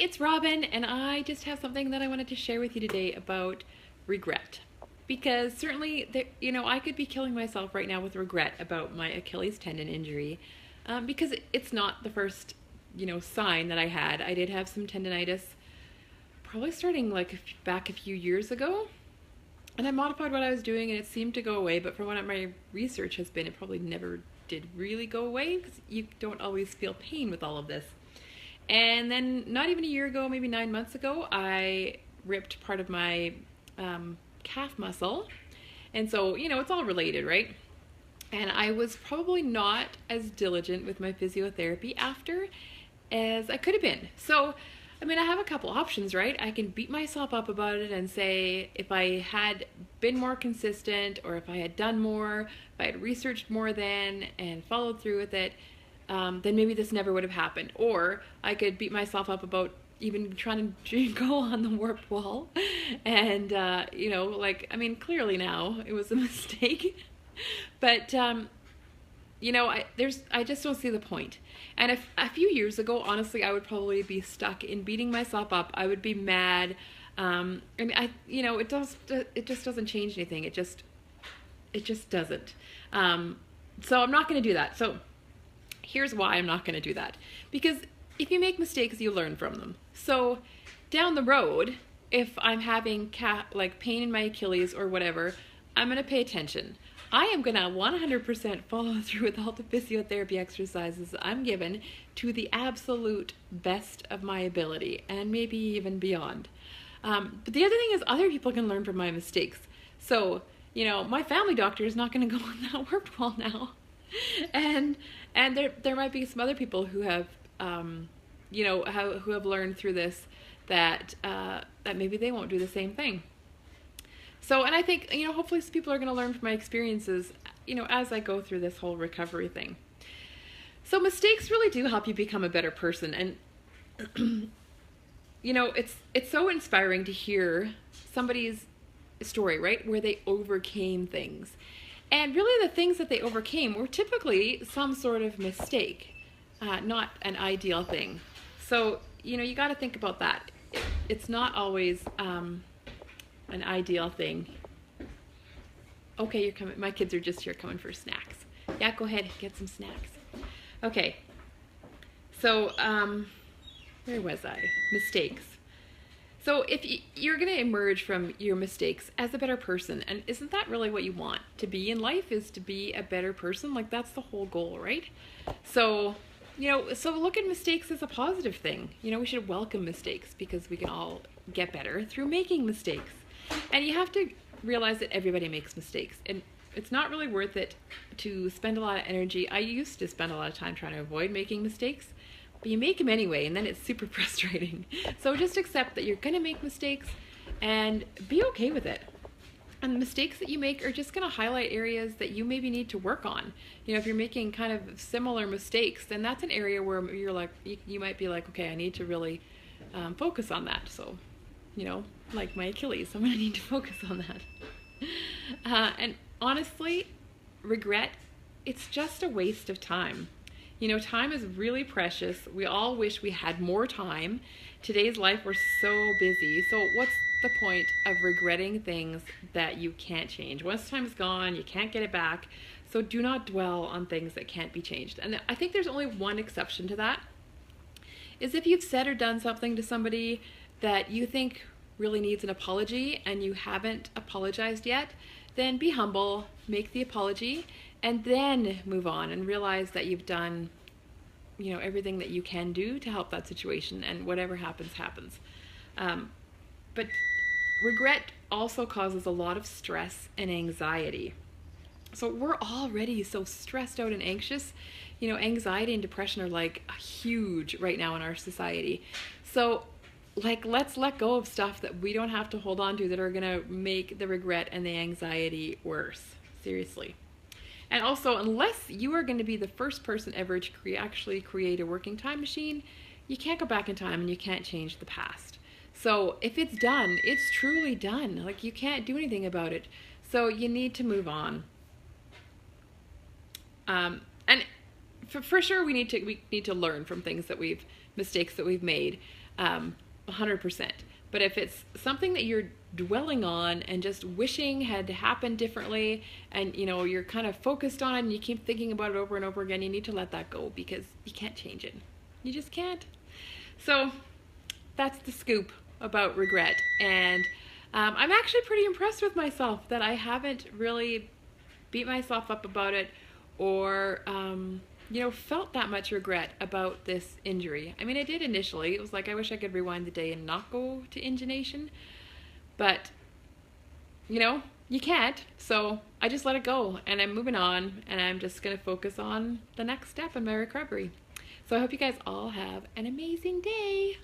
it's Robin, and I just have something that I wanted to share with you today about regret. Because certainly, I could be killing myself right now with regret about my Achilles tendon injury, because it's not the first, sign that I had. I did have some tendonitis, probably starting like back a few years ago, and I modified what I was doing, and it seemed to go away. But from what my research has been, it probably never did really go away because you don't always feel pain with all of this. And then, not even a year ago, maybe 9 months ago, I ripped part of my calf muscle. And so, it's all related, right? And I was probably not as diligent with my physiotherapy after as I could have been. So, I have a couple options, right? I can beat myself up about it and say if I had been more consistent, or if I had done more, if I had researched more then and followed through with it, then maybe this never would have happened. Or I could beat myself up about even trying to go on the warped wall. And, clearly now it was a mistake. But, I just don't see the point. And if a few years ago, honestly, I would probably be stuck in beating myself up. I would be mad. It just doesn't change anything. It just doesn't. So I'm not going to do that. So here's why I'm not going to do that. Because if you make mistakes, you learn from them. So down the road, if I'm having pain in my Achilles or whatever, I'm going to pay attention. I am going to 100% follow through with all the physiotherapy exercises I'm given to the absolute best of my ability, and maybe even beyond. But the other thing is, other people can learn from my mistakes. So, my family doctor is not going to go on that warped wall now. And there might be some other people who have, who have learned through this that maybe they won't do the same thing. So, and I think, hopefully some people are going to learn from my experiences, as I go through this whole recovery thing. So mistakes really do help you become a better person. And, it's so inspiring to hear somebody's story, right, where they overcame things. And really the things that they overcame were typically some sort of mistake, not an ideal thing. So, you got to think about that. It's not always an ideal thing. Okay, you're coming. My kids are just here coming for snacks. Yeah, go ahead, get some snacks. Okay. So, where was I? Mistakes. So if you're going to emerge from your mistakes as a better person, and isn't that really what you want to be in life, is to be a better person? Like, that's the whole goal, right? So, so look at mistakes as a positive thing. We should welcome mistakes because we can all get better through making mistakes. And you have to realize that everybody makes mistakes. And it's not really worth it to spend a lot of energy. I used to spend a lot of time trying to avoid making mistakes. But you make them anyway, and then it's super frustrating. So just accept that you're going to make mistakes and be okay with it. And the mistakes that you make are just going to highlight areas that you maybe need to work on. If you're making kind of similar mistakes, then that's an area where you're like, you might be like, okay, I need to really focus on that. So, like my Achilles, I'm going to need to focus on that. And honestly, regret, it's just a waste of time. Time is really precious. We all wish we had more time. Today's life, we're so busy. So what's the point of regretting things that you can't change? Once time's gone, you can't get it back. So do not dwell on things that can't be changed. And I think there's only one exception to that, is if you've said or done something to somebody that you think really needs an apology and you haven't apologized yet, then be humble, make the apology, and then move on and realize that you've done, everything that you can do to help that situation, and whatever happens, happens. But regret also causes a lot of stress and anxiety. So we're already so stressed out and anxious. Anxiety and depression are like huge right now in our society. So let's let go of stuff that we don't have to hold on to that are going to make the regret and the anxiety worse. Seriously. And also, unless you are going to be the first person ever to actually create a working time machine, you can't go back in time and you can't change the past. So if it's done, it's truly done. Like, you can't do anything about it. So you need to move on. And for sure, we need to learn from things that we've mistakes that we've made, 100%. But if it's something that you're dwelling on and just wishing had happened differently, and you're kind of focused on it and you keep thinking about it over and over again, you need to let that go, because you can't change it. You just can't. So that's the scoop about regret. And I'm actually pretty impressed with myself that I haven't really beat myself up about it, or felt that much regret about this injury. I mean, I did initially. It was like, I wish I could rewind the day and not go to Ingenation. But, you can't. So I just let it go, and I'm moving on, and I'm just going to focus on the next step in my recovery. So I hope you guys all have an amazing day.